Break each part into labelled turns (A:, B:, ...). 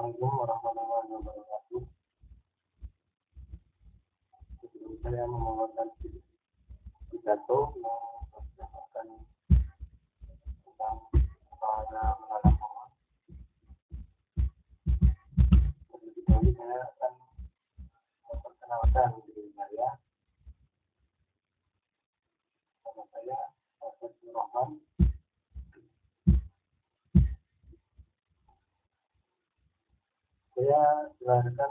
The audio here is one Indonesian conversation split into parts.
A: Assalamualaikum warahmatullahi wabarakatuh. Sebelum saya membawakan pidato yang berdasarkan tentang para menanam pohon, terlebih dahulu saya akan memperkenalkan diri saya. Nama saya Hafiz Rahman. Saya dilahirkan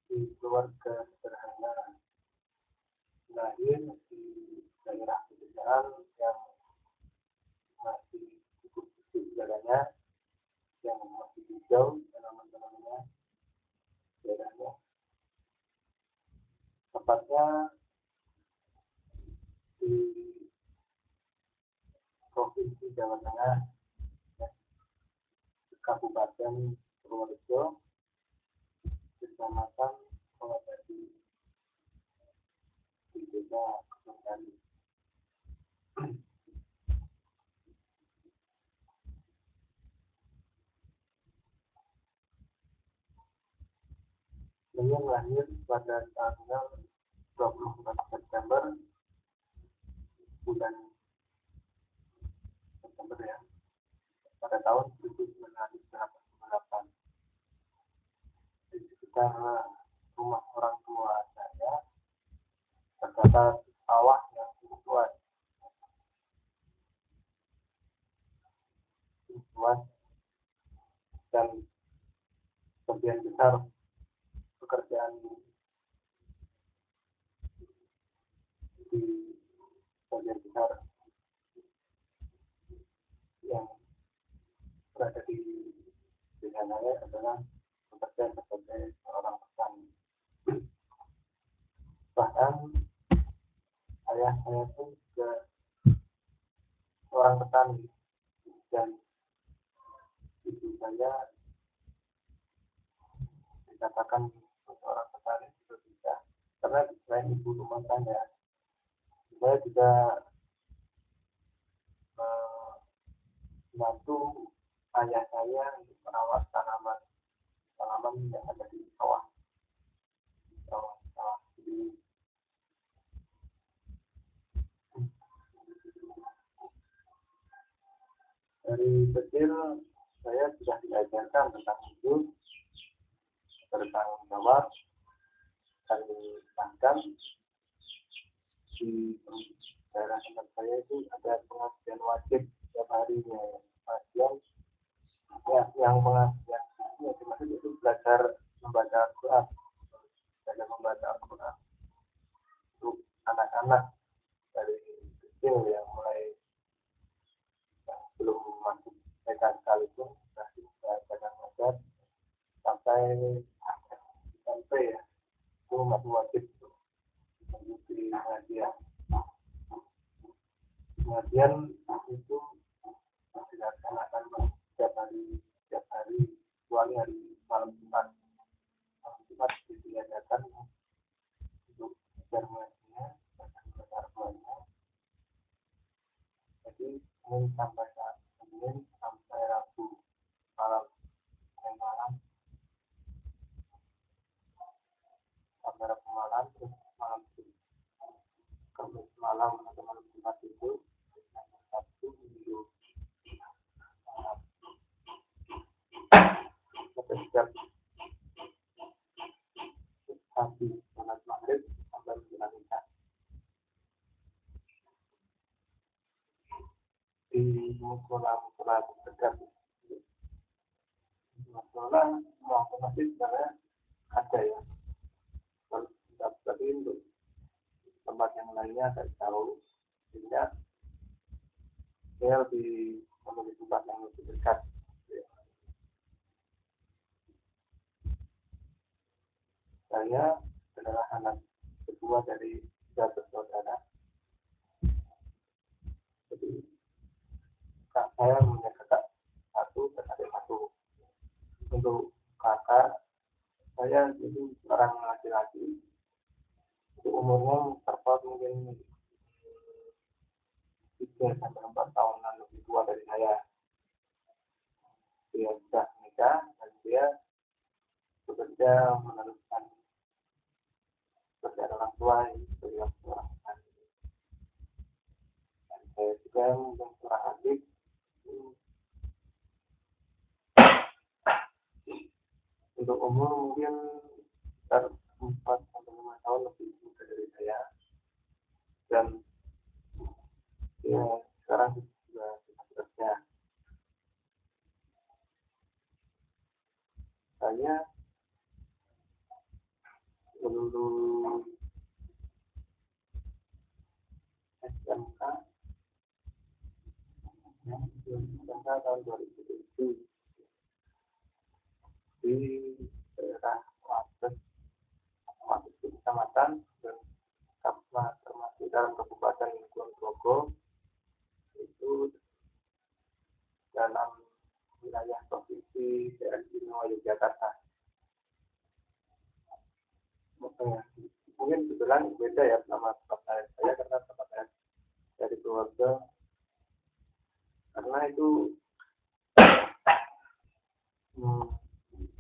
A: di keluarga sederhana, lahir di daerah pedesaan yang masih cukup kecil udaranya, yang masih hijau tanaman-tanamannya, daerahnya tepatnya di Provinsi Jawa Tengah, Kabupaten Purworejo, Kecamatan Kolomadu, di Desa Kebonjani. Saya lahir pada tanggal 24 September bulan September ya, pada tahun 1988 di sekitar rumah orang tua saya terdapat sawah yang cukup luas dan sebagian besar pekerjaan di bagian besar yang berada di desa saya adalah bekerja sebagai seorang petani. Bahkan ayah saya pun juga seorang petani dan ibu saya dikatakan seorang petani juga bisa, karena selain ibu rumah tangga, saya juga membantu ayah saya untuk merawat tanaman yang ada di sawah di dari kecil saya sudah diajarkan tentang hidup, bertanggung jawab, dan bahkan di daerah tempat saya itu ada pengajian wajib setiap harinya. Pengajian ya, yang pengajian itu belajar membaca Al-Quran, untuk anak-anak dari kecil yang mulai belum masuk TK sekalipun sudah belajar mengajar sampai SMP ya, itu masih wajib mengikuti pengajian. Pengajian itu dilaksanakan setiap hari kecuali hari malam Jumat diadakan untuk belajar mengajinya dan belajar Al-Qurannya. Jadi Senin sampai Rabu malam sampai Rabu malam, terus malam Kamis malam atau malam Jumat itu Sabtu Minggu sampai setiap habis sholat maghrib sampai menjelang isya. Di musola terdekat, musola maupun masjid sebenarnya ada ya, tapi untuk tempat yang lainnya agak jauh, sehingga saya lebih memilih tempat yang lebih dekat. Saya adalah anak kedua dari tiga bersaudara. Jadi saya punya kakak satu dan adik satu. Untuk kakak saya itu seorang laki-laki, itu umurnya terpaut mungkin 3-4 tahunan lebih tua dari saya. Dia sudah menikah dan dia dia meneruskan pekerjaan orang tua sebagai orang tua. Dan saya juga mungkin seorang adik untuk umur mungkin sekitar 4-5 tahun lebih muda dari saya, dan ya sekarang sudah bekerja. Saya lulus SMK tahun 2007 di daerah Wates Kecamatan dan termasuk dalam Kabupaten Kulon Progo, itu dalam wilayah provinsi daerah istimewa Yogyakarta. Mungkin kebetulan beda ya sama tempat saya karena tempat saya dari keluarga, karena itu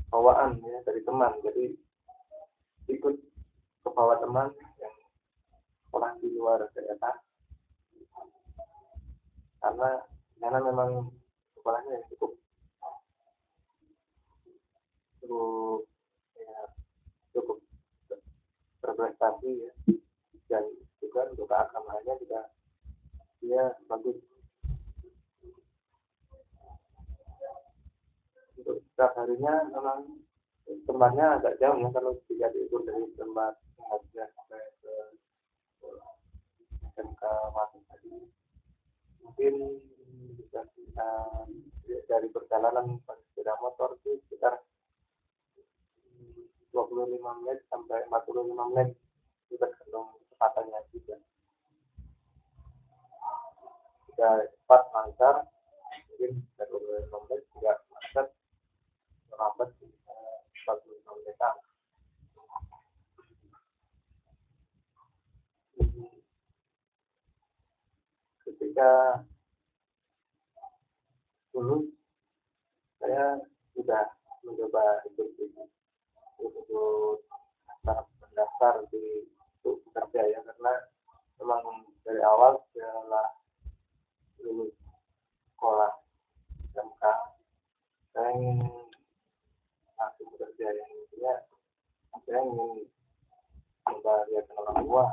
A: bawaan ya dari teman, jadi ikut ke bawah teman yang sekolah di luar daerah, karena memang sekolahnya cukup ya, cukup berprestasi ya, dan juga untuk keagamannya juga dia bagus. Untuk setiap harinya memang tempatnya agak jauh ya, kalau tidak diukur dari tempat tinggalnya sampai ke SMK Wates tadi, mungkin bisa dari perjalanan sepeda motor itu sekitar 25 menit sampai 45 menit, itu tergantung kecepatannya juga. Jika cepat lancar mungkin 25 menit, jika macet lambat 45 menit. Ketika lulus saya sudah mencoba ikut mendaftar di untuk bekerja ya, karena memang dari awal setelah lulus sekolah SMK saya ingin langsung bekerja, yang intinya saya ingin coba lihat orang tua,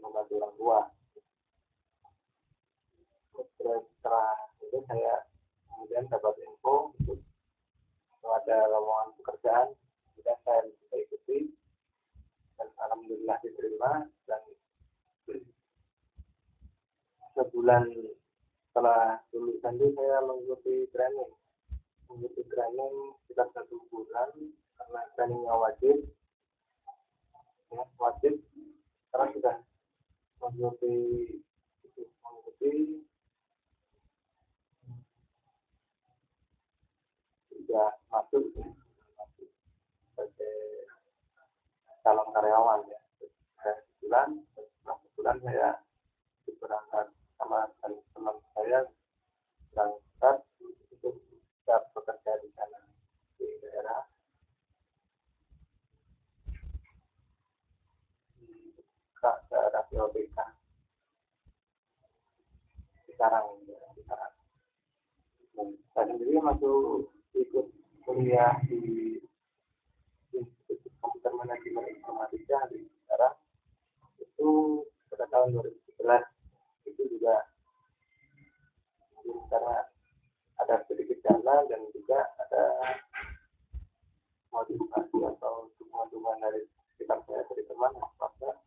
A: membantu orang tua. Setelah itu saya kemudian dapat info untuk ada lowongan pekerjaan, sudah saya bisa ikuti dan alhamdulillah diterima. Dan sebulan setelah lulusan itu saya mengikuti training sekitar 1 bulan, karena trainingnya wajib karena sudah mengikuti sudah masuk sebagai calon karyawan ya. Setelah sebulan saya berangkat sama teman saya berangkat untuk bisa bekerja di sana, di daerah POPK sekarang. Saya sendiri masuk ikut kuliah di Institut Komputer Manajemen Informatika di sekarang itu pada tahun 2011. Itu juga karena ada sedikit dana dan juga ada motivasi atau dukungan dari sekitar saya, dari teman maka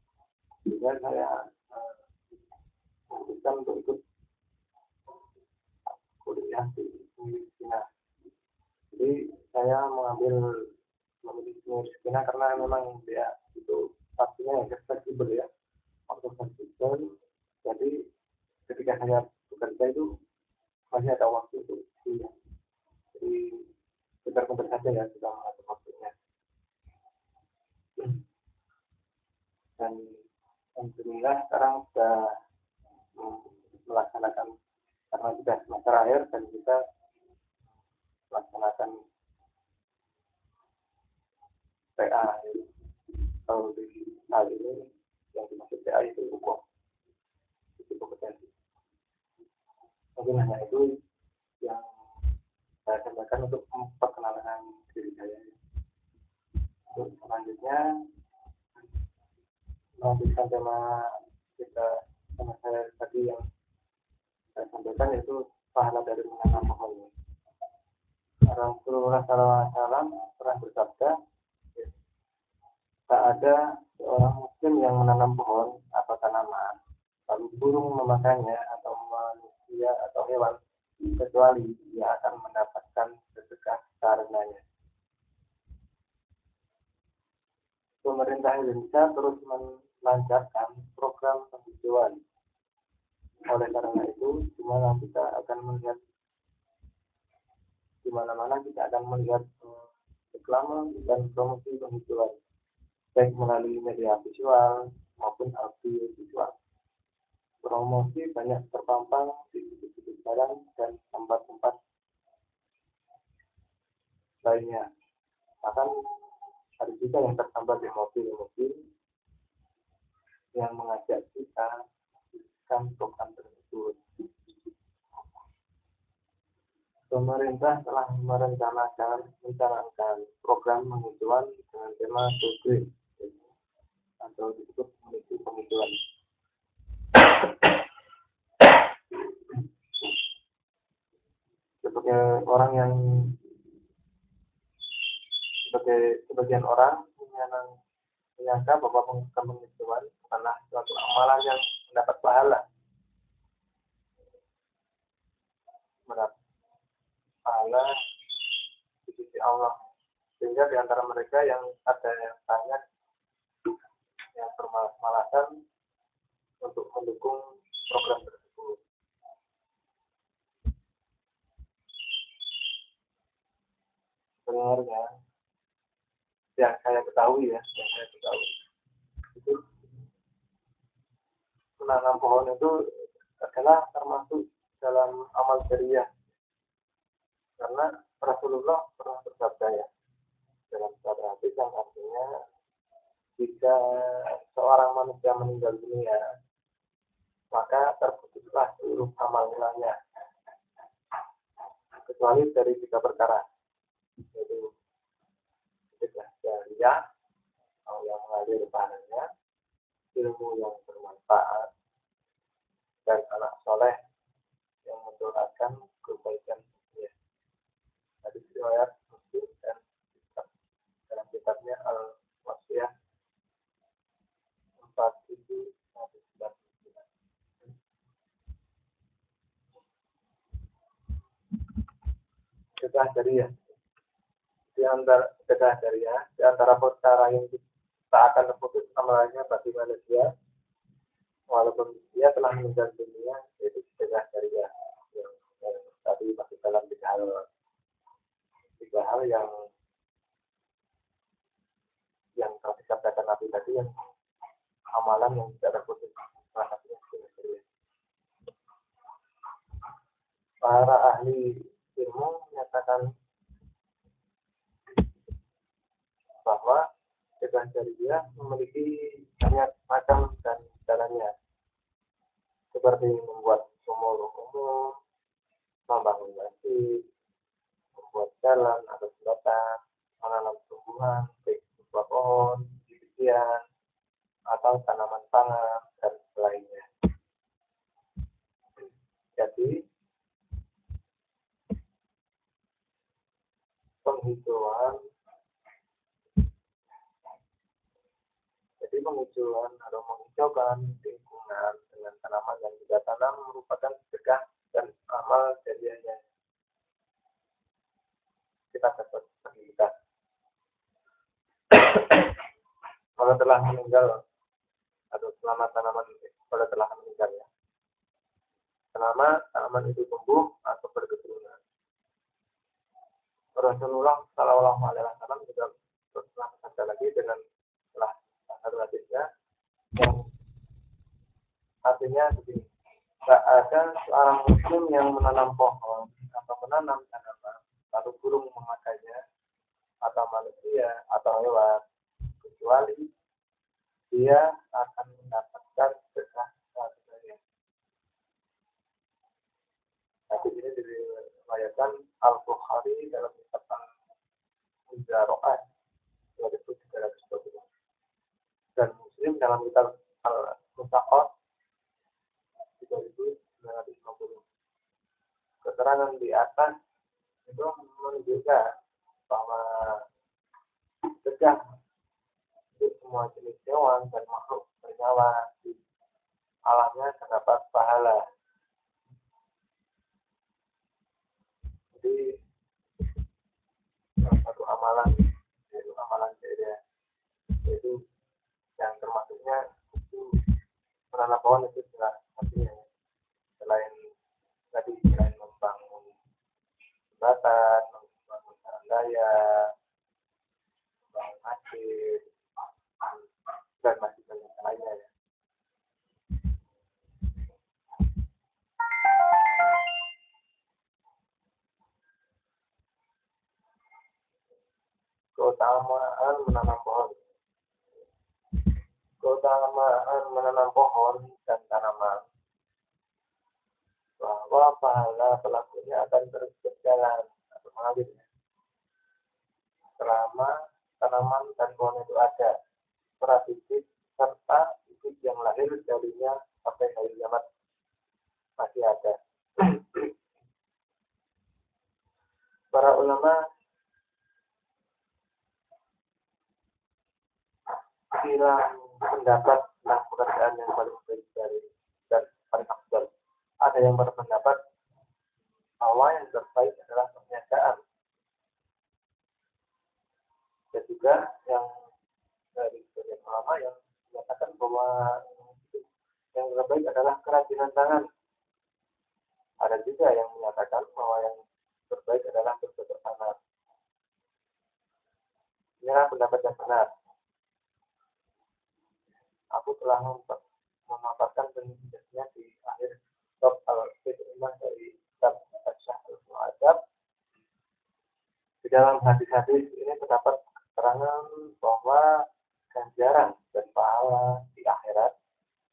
A: juga saya memutuskan untuk ikut kuliah di China. Jadi saya memilih China karena memang dia itu pastinya fleksibel ya, waktu fleksibel. Jadi ketika saya bekerja itu masih ada waktu untuk kuliah. Jadi bentar-bentar saja ya sudah mengatur waktunya. Dan alhamdulillah sekarang sudah melaksanakan, karena sudah semester akhir dan kita melaksanakan melaksanakan PA. Kalau di hal ini yang dimaksud PA itu hukum, itu kompetensi. Mungkin hanya itu yang saya sampaikan untuk memperkenalkan diri saya. Untuk selanjutnya melanjutkan tema kita sama saya tadi yang saya sampaikan, yaitu pahala dari menanam pohon. Rasulullah SAW pernah bersabda, tak ada seorang muslim yang menanam pohon atau tanaman lalu burung memakannya atau manusia atau hewan, kecuali dia akan mendapatkan sedekah karenanya. Pemerintah Indonesia terus melancarkan program penghijauan. Oleh karena itu, di mana-mana kita akan melihat reklame dan promosi penghijauan, baik melalui media visual maupun audio visual. Promosi banyak terpampang di titik-titik jalan dan tempat-tempat lainnya. Bahkan ada juga yang tersambar di mobil-mobil yang mengajak kita melakukan program tersebut. Pemerintah telah mencanangkan program penghijauan dengan tema Go Green atau disebut menuju penghijauan. Sebagian orang menyangka bahwa penghijauan bukanlah suatu amalan yang mendapat pahala. Di sisi Allah, sehingga di antara mereka yang ada yang banyak yang bermalas-malasan untuk mendukung program tersebut. Sebenarnya yang saya ketahui itu menanam pohon itu adalah termasuk dalam amal jariah, karena Rasulullah pernah bersabda dalam satu hadis yang artinya, jika seorang manusia meninggal dunia, maka terputuslah seluruh amalnya, kecuali dari 3 perkara, yaitu sedekah jariah yang mengalir pahalanya, ilmu yang bermanfaat, dan anak soleh yang mendoakan kebaikan dunia. Hadis riwayat Muslim dan dalam kitabnya Al-Wasiyah 4199. Sedekah jariah di antara perkara yang tak akan terputus amalannya bagi manusia walaupun dia telah meninggal dunia, yaitu sedekah jariah yang tadi masuk dalam 3 hal yang telah dikatakan Nabi tadi, yang amalan yang tidak terputus salah satunya sedekah jariah. Para ahli ilmu menyatakan bahwa sedekah jariah memiliki banyak macam dan caranya, seperti membuat sumur umum, membangun masjid, membuat jalan atau jembatan, menanam tumbuhan, baik berupa pohon, bijian, atau tanaman pangan dan lainnya. Jadi penghijauan atau menghijaukan lingkungan dengan tanaman yang kita tanam merupakan sedekah dan amal jariahnya kita dapat bagi kita. Kalau telah meninggal atau selama pada telah meninggal selama tanaman itu tumbuh atau berketurunan. Rasulullah Shallallahu Alaihi Wasallam juga pernah bersabda lagi dengan satu hadisnya yang artinya begini: tak ada seorang muslim yang menanam pohon atau menanam tanaman lalu burung atau hewan, kecuali dia akan mendapatkan berkah saja. Nah, di sini diriwayatkan Al-Bukhari dalam kitab Al-Mujaro'at 2320 dan Muslim dalam kitab Al-Mustaqot 3950. Keterangan di atas itu menunjukkan bahwa cegah untuk semua jenis hewan dan makhluk bernyawa di alamnya terdapat pahala. Jadi satu amalan yaitu amalan jariah, yaitu yang termasuknya itu menanam pohon itu jelas artinya selain membangun jembatan, membangun jalan raya, membangun masjid dan masih banyak lainnya ya. Keutamaan menanam pohon. Keutamaan menanam pohon dan tanaman bahwa pahala pelakunya akan terus berjalan atau mengalir selama tanaman dan pohon itu ada, bibit serta bibit yang lahir darinya sampai hari kiamat masih ada. Para ulama bilang pendapat tentang pekerjaan yang paling baik dari dan paling afdal. Ada yang berpendapat bahwa yang terbaik adalah perniagaan. Dan juga yang dari sebagian ulama yang menyatakan bahwa yang terbaik adalah kerajinan tangan. Ada juga yang menyatakan bahwa yang terbaik adalah bercocok tanam. Inilah pendapat yang benar. Aku telah memaparkan penjelasannya di akhir bab al-Fitrah dari kitab Asy-Syahrul Mu'adzab. Di dalam hadis-hadis ini terdapat keterangan bahwa ganjaran dan pahala di akhirat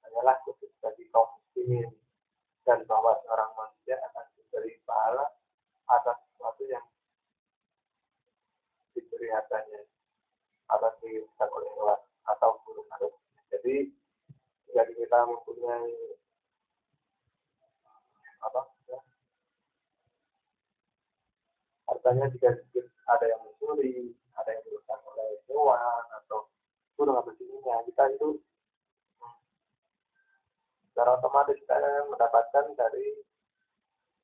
A: hanyalah khusus bagi kaum muslimin dan bahwa seorang manusia akan diberi pahala atas sesuatu yang diberi hartanya atau dirusak oleh hewan atau burung atau jadi jika kita mempunyai hartanya jika ada yang mencuri, ada yang dirusak oleh hewan atau burung atau jenisnya, kita itu secara otomatis kita akan mendapatkan dari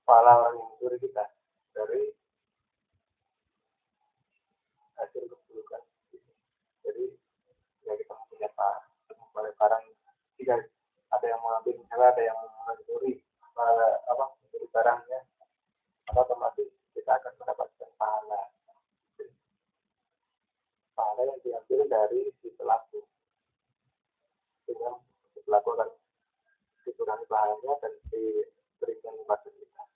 A: pahala orang yang mencuri kita dari hasil keburukan. Jadi ya kita mempunyai barang jika ada yang mengambil, misalnya ada yang mencuri mencuri barangnya, otomatis kita akan mendapatkan pahala yang diambil dari si pelaku, dengan si pelaku akan dikurangi pahalanya dan diberikan kepada kita.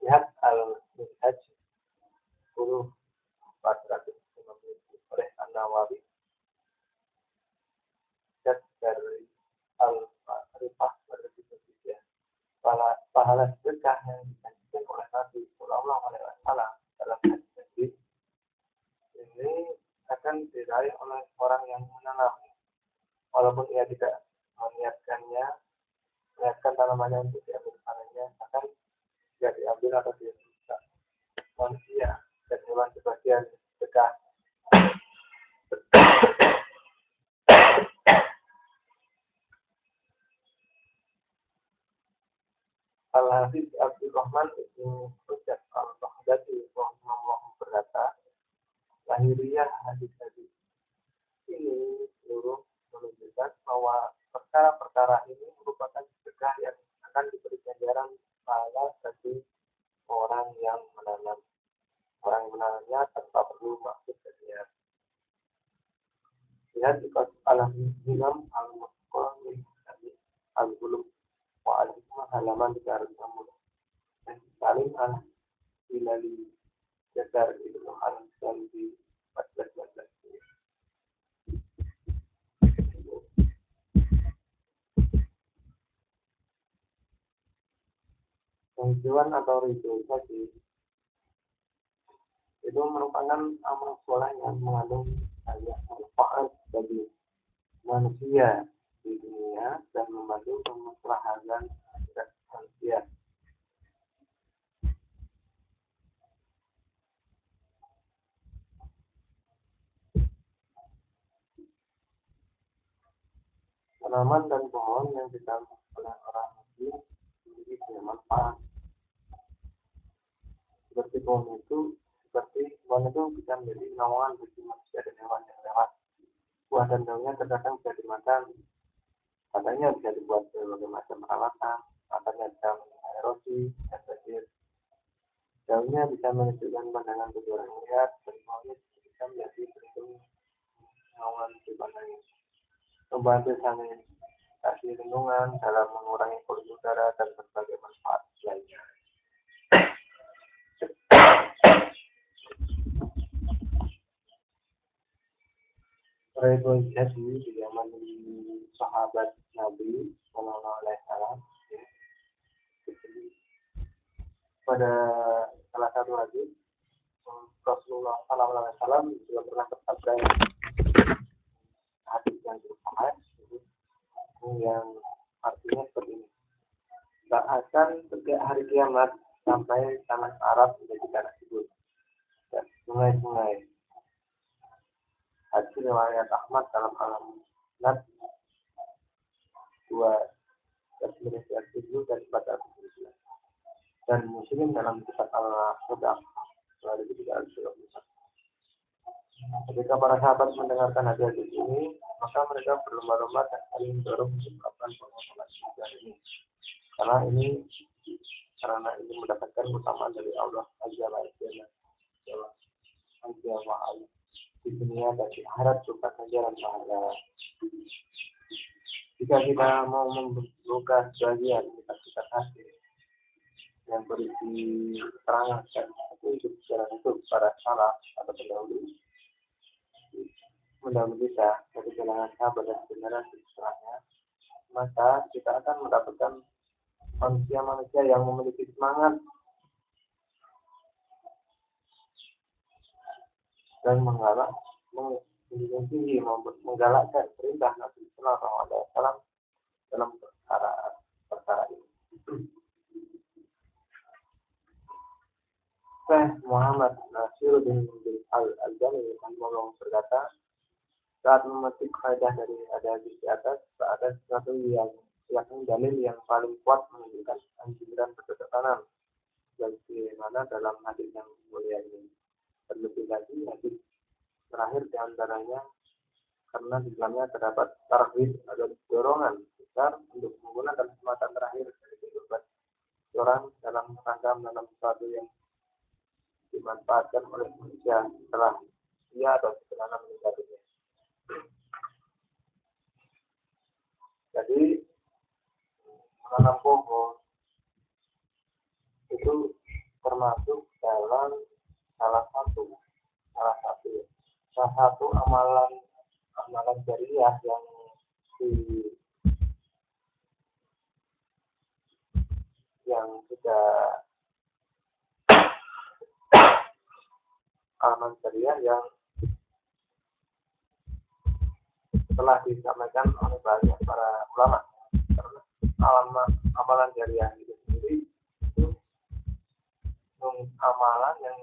A: Lihat al-Minhaj 10/450 oleh An-Nawawi dan dari Al-Ma'rifah berikutnya. Pahala sedekah yang dijanjikan oleh Nabi Sallallahu Alaihi Wasallam dalam hadis ini akan diraih oleh orang yang menanam, walaupun ia tidak meniatkan tanamannya untuk diambil panennya, akan tidak diambil atau dirusak manusia dan hewan sebagian sedekah. Al-Hafiz Abdul Rahman Ibnu Rajab Al-Baghdadi rahimahullah berkata, lahiriah hadis-hadis ini seluruh menunjukkan bahwa perkara-perkara ini merupakan sedekah yang akan diberi ganjaran pahala bagi orang yang menanamnya tanpa perlu maksud dan niat. Lihat di Al-Himam Al-Muqaddimah Al-Bulugh wa Al halaman 360. Salim al-Hilali Jazar itu al-Hilali di 14. Penghijauan atau regenerasi itu merupakan amal soleh yang mengandung banyak manfaat bagi manusia di dunia dan membantu kemaslahatan akhirat manusia. Tanaman dan pohon yang ditanam oleh orang muslim memiliki banyak manfaat. Seperti pohon itu bisa menjadi naungan bagi manusia dan hewan yang lewat. Buah dan daunnya terkadang bisa dimakan. Katanya bisa dibuat berbagai macam peralatan. Katanya bisa mencegah erosi dan banjir. Daunnya bisa menunjukkan pandangan bagi orang yang lihat dan pohonnya bisa menjadi pelindung naungan di pandangnya. Membantu sanitasi lingkungan dalam mengurangi polusi udara dan berbagai manfaat lainnya. Ridho jadi di zaman sahabat Nabi Sallallahu Alaihi Wasallam pada salah satu hadis Rasulullah Sallallahu Alaihi Wasallam juga pernah bersabda hadis yang bersahih yang artinya seperti ini: tak akan setiap hari kiamat sampai tanah Arab menjadi tanah subur dan sungai-sungai. Hadis riwayat Ahmad dalam Al-Musnad 2/7 dan 4/9 dan Muslim dalam kitab Al-Qudam 2321. Ketika para sahabat mendengarkan hadis ini, maka mereka berlomba-lomba dan saling dorong untuk melakukan pengawalan ibadah ini. Karena ini mendapatkan keutamaan dari Allah Azza wa Jalla di dunia dan di akhirat berupa ganjaran pahala. Jika kita mau membuka sebagian kitab hadis yang berisi keterangan dan petunjuk jalan hidup para salaf atau pendahulu kita dari jalan sahabat dan generasi setelahnya, maka kita akan mendapatkan manusia-manusia yang memiliki semangat dan menggalakkan perintah Nabi Sallallahu Alaihi Wasallam dalam perkara ini. Syekh Muhammad Nasiruddin Al-Albani berkata, saat memetik faedah dari hadis di atas, ada sesuatu yang dalil yang paling kuat menunjukkan anjuran bercocok tanam, bagaimana dalam hadis yang mulia ini. Terlebih lagi hadis terakhir diantaranya karena di dalamnya terdapat tarhib atau dorongan besar untuk menggunakan kesempatan terakhir dari kehidupan orang dalam rangka menanam sesuatu yang dimanfaatkan oleh manusia setelah dia atau setelah meninggal dunia. Jadi menanam pohon itu termasuk dalam salah satu amalan jariah yang sudah amalan jariah yang telah disampaikan oleh banyak para ulama. Karena amalan jariah itu sendiri itu amalan yang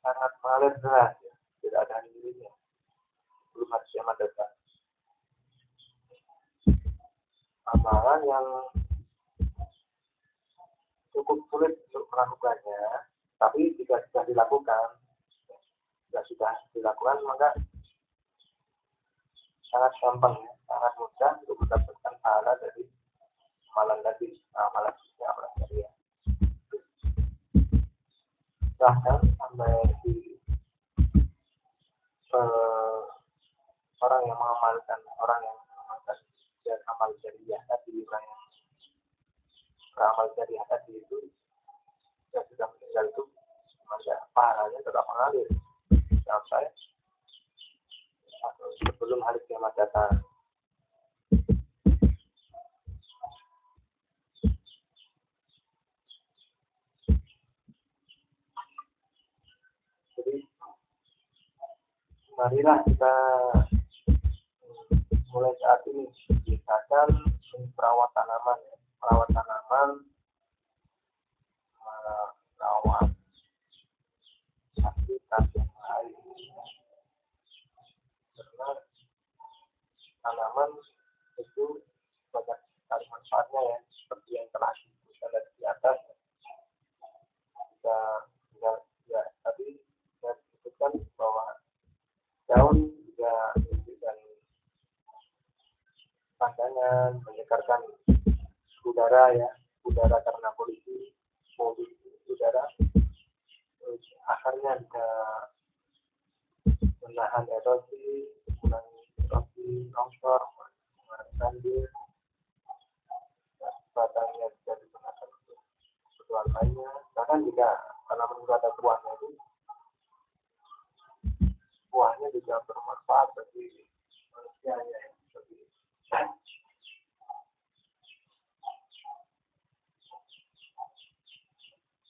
A: sangat mengalir deras, ya. Tidak ada dirinya belum hari kiamat datang. Amalan yang cukup sulit untuk melakukannya, tapi jika sudah dilakukan maka sangat gampang, ya, sangat mudah untuk mendapatkan pahala dari amalan tadi, amalan jariah. Bahkan sampai di orang yang mengamalkan amal jariah tadi, beramal jariah tadi itu yang sudah meninggal itu masa pahalanya tetap mengalir sampai sebelum hari kiamat datang. Jadi marilah kita mulai saat ini misalkan merawat tanaman, merawat aktivitas yang lain, karena tanaman itu banyak sekali manfaatnya ya, seperti yang telah disebutkan di atas. Ya, tadi saya sebutkan bahwa daun juga memberikan pandangan, menyegarkan udara ya, udara karena polusi udara. Terus akarnya bisa menahan erosi, mengurangi erosi longsor, mengurangi banjir. Batangnya bisa digunakan untuk kebutuhan lainnya. Bahkan jika tanaman itu ada buahnya itu, buahnya juga bermanfaat bagi manusia ya, seperti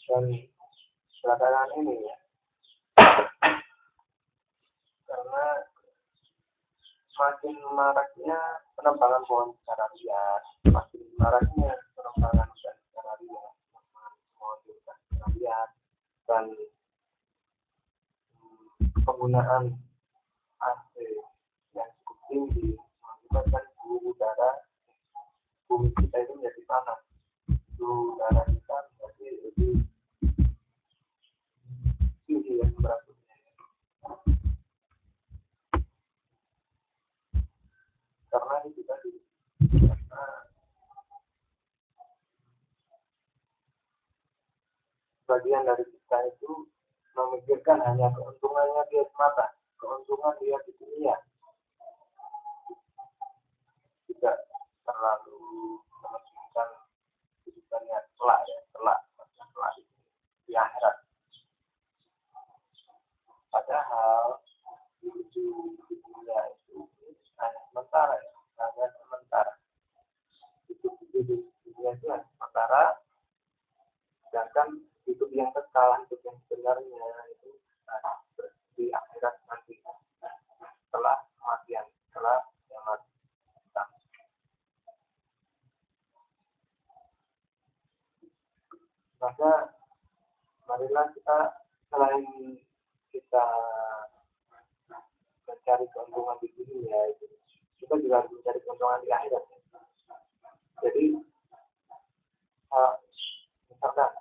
A: dan belakangan ini ya, karena semakin maraknya penebangan pohon secara liar, semakin maraknya penebangan secara liar, pohon secara liar, dan penggunaan AC yang cukup tinggi mengakibatkan suhu udara bumi kita itu menjadi panas, suhu udara kita menjadi lebih tinggi ya temperaturnya. Karena itu tadi, karena bagian dari kita itu memikirkan hanya keuntungannya dia semata, keuntungan dia di dunia, tidak terlalu mementingkan kehidupannya kelak di akhirat. Padahal hidup di dunia itu hanya sementara ya, hanya sementara. Hidup di dunia itu hanya sementara, sedangkan hidup yang kekal, hidup yang sebenarnya itu di akhirat nanti, setelah kematian, setelah kiamat. Maka marilah kita, selain kita mencari keuntungan di dunia itu, kita juga harus mencari keuntungan di akhirat. Jadi misalkan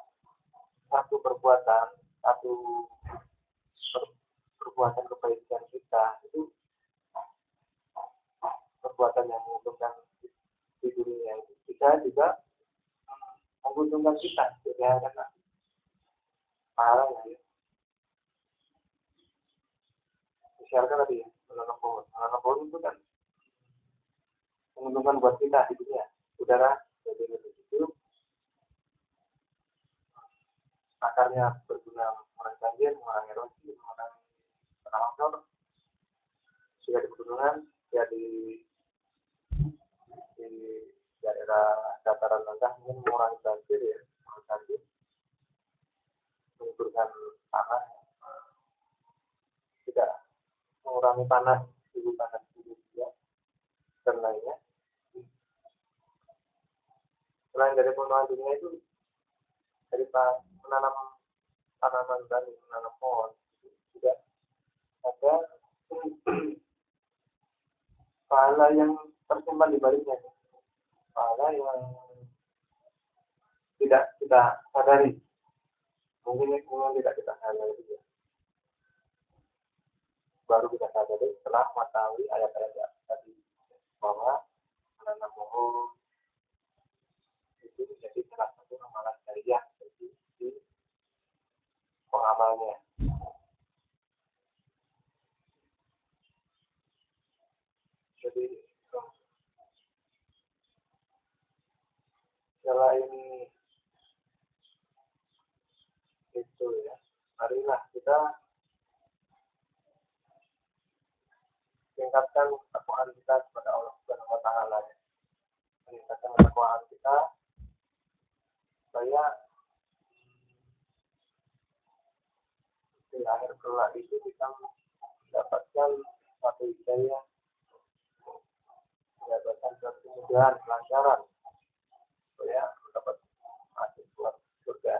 A: satu perbuatan kebaikan kita itu perbuatan yang menguntungkan di dunia itu bisa juga menguntungkan kita di akhirat nanti. Pahalanya ya. Misalkan tadi menanam pohon itu kan menguntungkan buat kita di dunia, udara jadi lebih hidup, akarnya berguna mengurangi banjir, mengurangi erosi, mengurangi tanah longsor. Jika di pegunungan, ya di daerah dataran rendah mungkin mengurangi banjir ya, menguburkan tanah, tidak mengurangi panas, suhu panas ya, dan lainnya. Selain dari pemenuhan dunia itu, dari menanam tanaman dan menanam pohon juga ada pahala yang tersimpan di baliknya, pahala yang tidak kita sadari, mungkin tidak kita sadari juga. Baru kita sadari setelah mengetahui ayat-ayat tadi bahwa menanam pohon itu menjadi salah satu amalan jariah bagi pengamalnya. Jadi selain kita tingkatkan ketakwaan kita kepada Allah Subhanahu wa taala. Meningkatkan ketakwaan kita supaya di akhir kelak itu kita mendapatkan satu hidayah, mendapatkan satu kemudahan, kelancaran supaya mendapat masuk surga.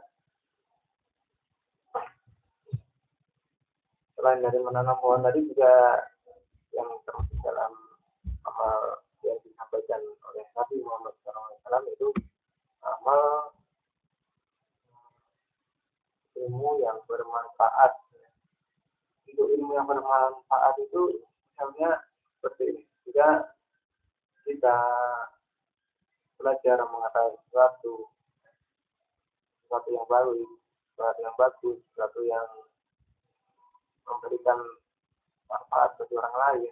A: Selain dari menanam pohon tadi juga yang termasuk dalam amal yang disampaikan oleh Nabi Muhammad SAW itu amal ilmu yang bermanfaat. Untuk ilmu yang bermanfaat itu misalnya seperti ini, jika kita belajar mengetahui sesuatu yang baru, sesuatu yang bagus, sesuatu yang memberikan manfaat bagi orang lain.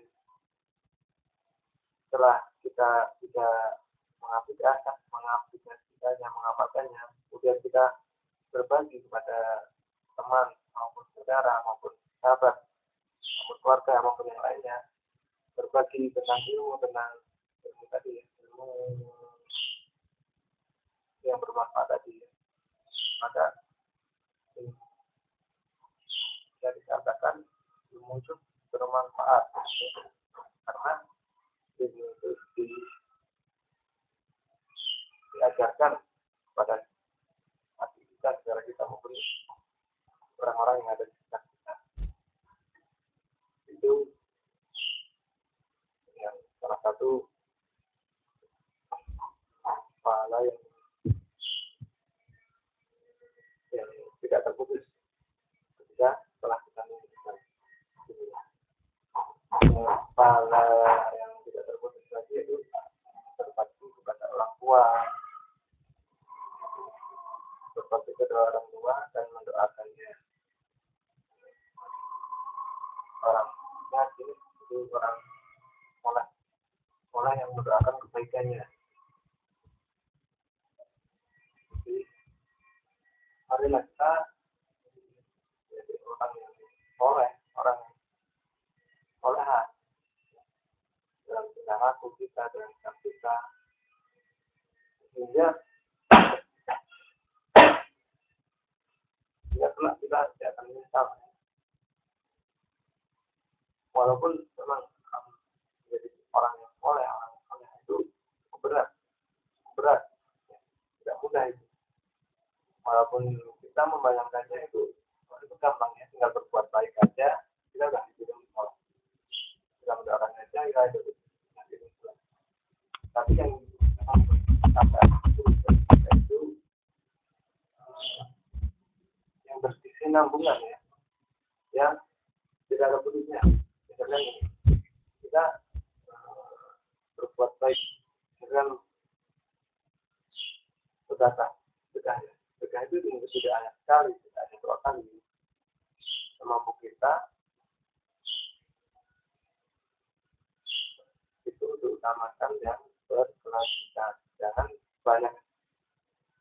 A: Setelah kita bisa mengaplikasikannya, mengamalkannya, kemudian kita berbagi kepada teman maupun saudara maupun sahabat maupun keluarga maupun yang lainnya, berbagi tentang ilmu tadi, ilmu yang bermanfaat tadi, maka bisa dikatakan ilmu itu bermanfaat karena ilmu itu diajarkan kepada hati kita, secara kita maupun orang-orang yang ada di sekitar kita. Itu yang salah satu pahala yang tidak terputus ketika setelah kita menunjukkan pahala yang tidak terputus lagi itu berbakti kepada orang tua, berbakti kepada orang tua dan mendoakannya. Orangnya itu orang soleh yang mendoakan kebaikannya. Jadi marilah kita jadi orang yang soleh, orang yang soleha dalam tingkah laku kita, dalam sikap kita, sehingga kelak kita tidak akan menyesal. Walaupun memang menjadi orang yang soleh itu berat, tidak mudah itu. Walaupun kita membayangkannya itu gampang ya, tinggal berbuat baik aja, kita sudah hidup soleh. Kita mendoakan aja, kita hidup soleh. Tapi yang itu yang berkesinambungan ya, yang tidak ada putusnya. Misalnya ini, kita berbuat baik dengan sedekah itu tidak hanya sekali, tidak hanya 2 kali. Semampu kita itu diutamakan yang berkelanjutan. Jangan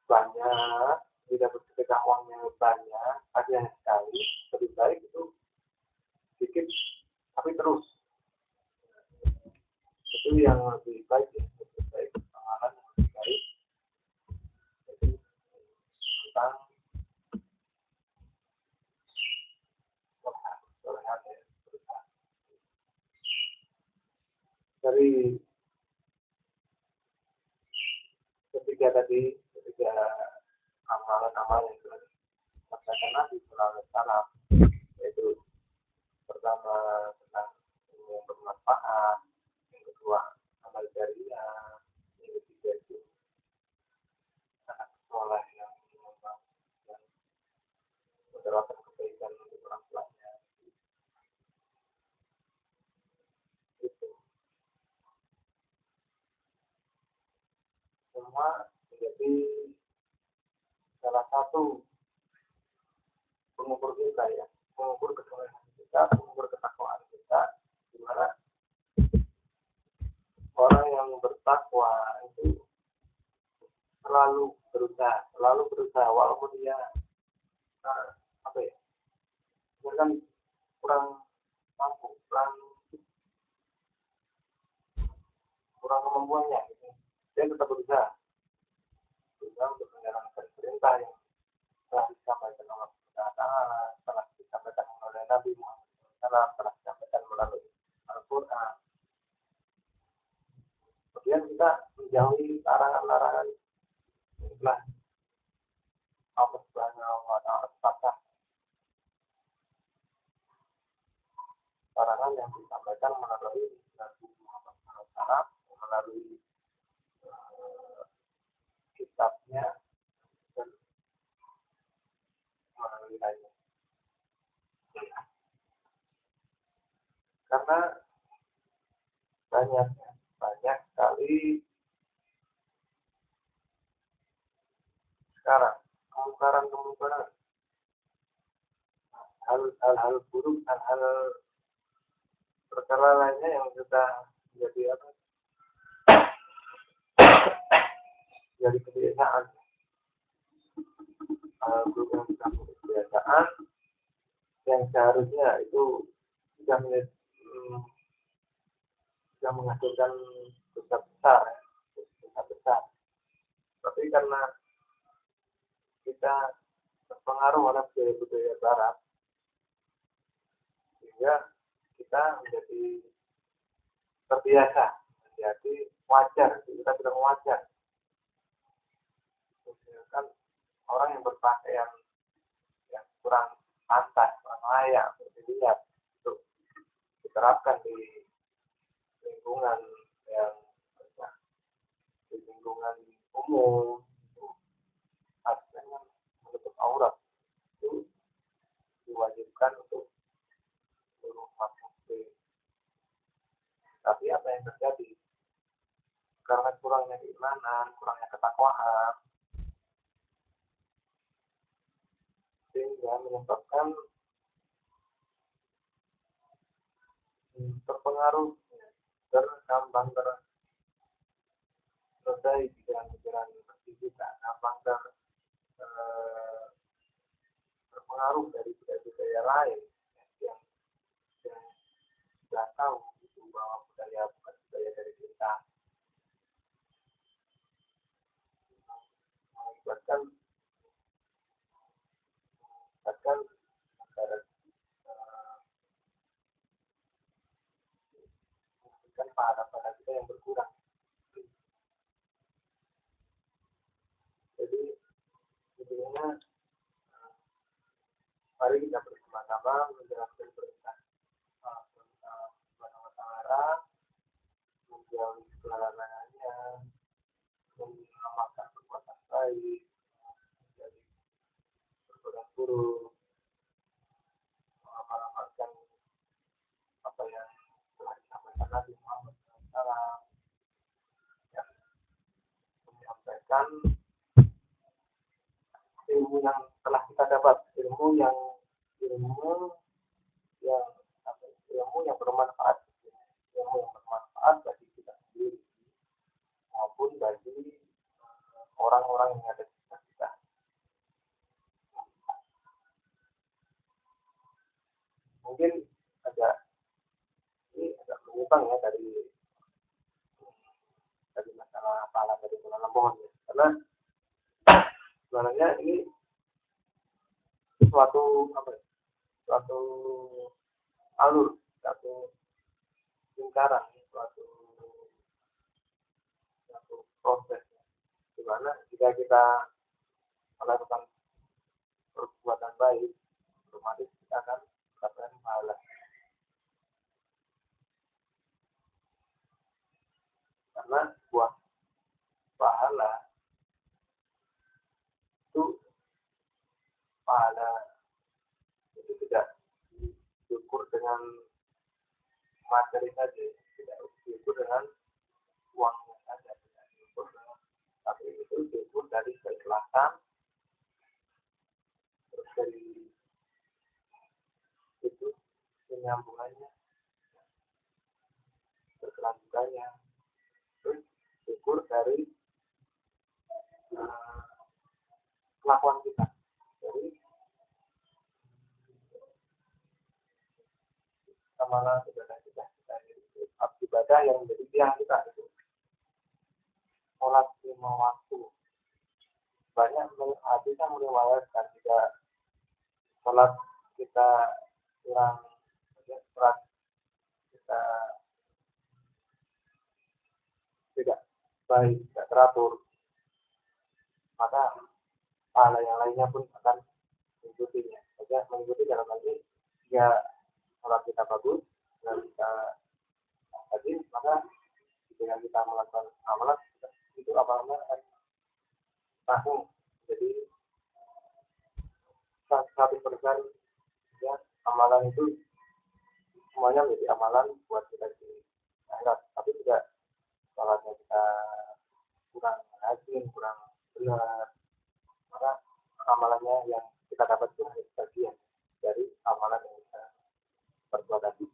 A: banyak tidak bersedekah uangnya banyak, tapi hanya sekali. Lebih baik itu sedikit tapi terus. Itu yang lebih baik ya, lebih baik amalan yang lebih baik. Jadi tentang solehan ya, dari ketiga amalan-amalan yang sudah disampaikan Nabi Sallallahu Alaihi Wasallam, yaitu pertama tentang ilmu yang bermanfaat, yang kedua amal jariah, yang ketiga itu anak soleh yang mendoakan kebaikan untuk orang tuanya. Itu semua menjadi salah satu pengukur kita ya, pengukur kesolehan kita, pengukur ketakwaan kita, di mana orang yang bertakwa itu selalu berusaha walaupun dia Wasallam telah disampaikan melalui Al-Quran. Kemudian kita menjauhi larangan-larangan itulah Allah Subhanahu wa Ta'ala tetapkan larangan yang disampaikan melalui Nabi Muhammad SAW, melalui kitabnya dan melalui lainnya. Karena banyak sekali sekarang kemungkaran hal-hal buruk, hal-hal perkara lainnya yang sudah jadi kebiasaan. Hal buruk yang sudah menjadi kebiasaan yang seharusnya itu sudah menghasilkan dosa besar. Tapi karena kita terpengaruh oleh budaya Barat, sehingga kita menjadi terbiasa, menjadi wajar, kita bilang wajar. Misalkan orang yang berpakaian yang kurang pantas, kurang layak untuk dilihat, untuk diterapkan di lingkungan yang di lingkungan umum, artinya menutup aurat, itu diwajibkan untuk seluruh makhluk. Tapi apa yang terjadi? Karena kurangnya keimanan, kurangnya ketakwaan, sehingga menyebabkan terpengaruh, tergampang terdai pikiran-pikiran seperti kita, gampang terpengaruh dari budaya lain yang sudah tahu itu bahwa budaya bukan budaya dari kita, mengakibatkan pahala kita yang berkurang. Jadi sebenarnya mari kita bersama-sama menjalankan perintah Subhanahu wa Ta'ala, menjauhi segala larangannya, mengamalkan perbuatan baik, menjadi perbuatan buruk, mengamalkan apa yang telah disampaikan Nabi Muhammad SAW, yang menyampaikan ilmu yang telah kita dapat, ilmu yang bermanfaat, bagi kita sendiri maupun bagi orang-orang yang ada di sekitar kita. Mungkin agak menyimpang ya dari masalah pahala dari bulan Ramadan ya. Karena sebenarnya ini suatu alur, satu lingkaran, suatu proses di mana jika kita melakukan perbuatan baik, otomatis kita akan mendapatkan pahala. Karena sebuah pahala itu tidak diukur dengan materi saja, tidak diukur dengan uangnya saja, tidak diukur dengan, tapi itu diukur dari keikhlasan, terus dari itu penyambungannya, berkelanjutannya, terus diukur dari kelakuan kita. Jadi kemana ibadah kita ibadah yang menjadi tiang kita itu sholat 5 waktu. Banyak hadis yang meriwayatkan jika sholat kita kurang baik, tidak teratur, maka pahala yang lainnya pun akan mengikutinya. Saja mengikuti dalam hal ini, jika sholat kita bagus dan kita rajin, maka ketika kita melakukan amalan itu amalannya akan langsung jadi 100%, ya. Amalan itu semuanya menjadi amalan buat kita di akhirat. Tapi tidak sholatnya kita kurang rajin, kurang benar, maka amalannya yang kita dapat itu hanya sebagian dari amalan yang kita perbuat tadi.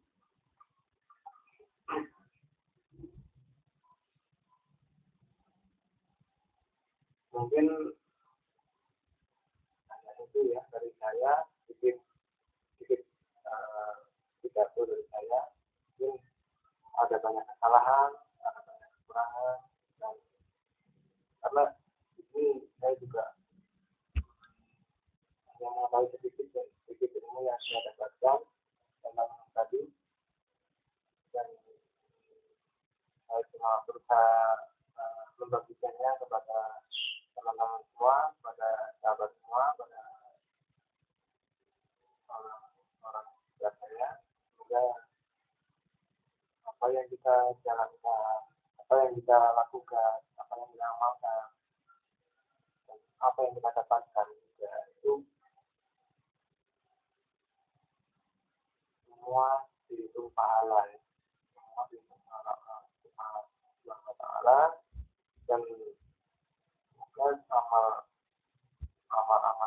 A: Mungkin hanya itu ya dari saya, sedikit pidato dari saya. Mungkin ada banyak kesalahan, ada banyak kekurangan, dan karena ini saya juga hanya mengetahui sedikit ilmu yang saya dapatkan tentang tadi, dan saya cuma berusaha membagikannya kepada teman-teman semua, kepada sahabat semua, kepada orang sekitar saya. Semoga apa yang kita jalankan, apa yang kita lakukan, apa yang kita amalkan, dan apa yang kita dapatkan juga itu semua dihitung pahala, semua dihitung pahala Allah Taala, dan semoga amal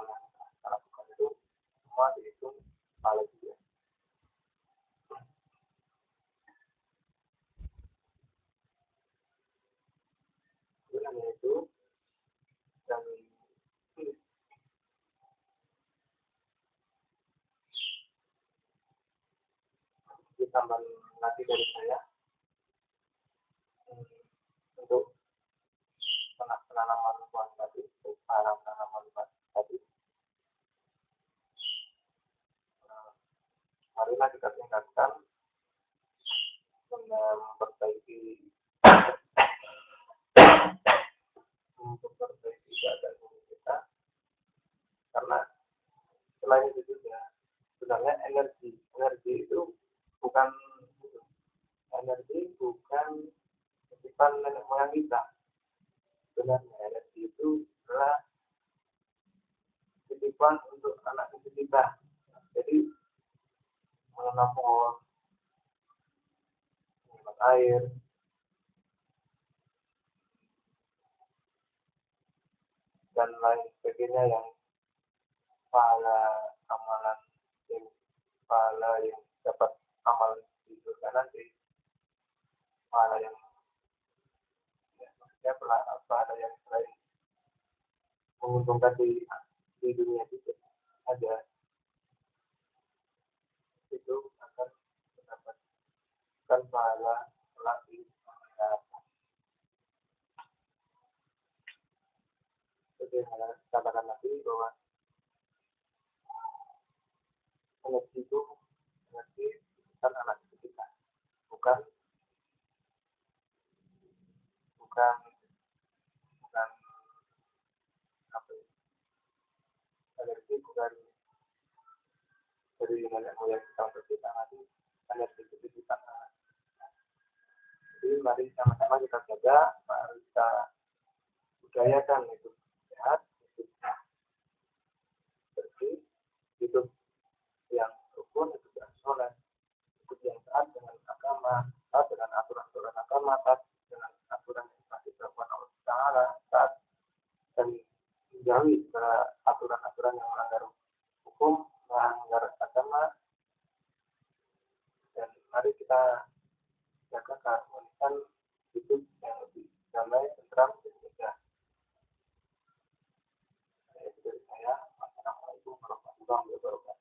A: yang kita lakukan itu semua dihitung pahala juga. Hanya itu, dan tambahan lagi dari saya untuk penanaman pohon tadi, penanaman tadi. Marilah kita tingkatkan dengan memperbaiki keadaan kita, karena selain itu juga sebenarnya energi itu bukan titipan nenek moyang kita. Sebenarnya energi itu adalah titipan untuk anak cucu kita. Jadi menanam pohon, menyiram air, dan lain sebagainya yang pahala amalan yang dapat amal di surga nanti, pahala yang maksudnya pahala yang selain menguntungkan di dunia itu ada, itu akan mendapatkan pahala kelak di akhirat. Jadi saya katakan lagi bahwa energi itu bukan anak kita, bukan apa ya, energi bukan dari nenek moyang kita untuk kita nanti, energi itu kita. Jadi mari sama-sama kita jaga, mari kita budayakan hidup sehat, hidup bersih, hidup yang rukun, hidup yang soleh, hidup yang taat dengan agama, taat dengan aturan-aturan agama, taat dengan aturan yang telah ditetapkan oleh Allah Taala, taat dan menjauhi segala aturan-aturan yang melanggar hukum, melanggar agama, dan mari kita jaga keharmonisan hidup yang lebih damai, tentram, dan indah. Itu dari saya. Assalamualaikum warahmatullahi wabarakatuh.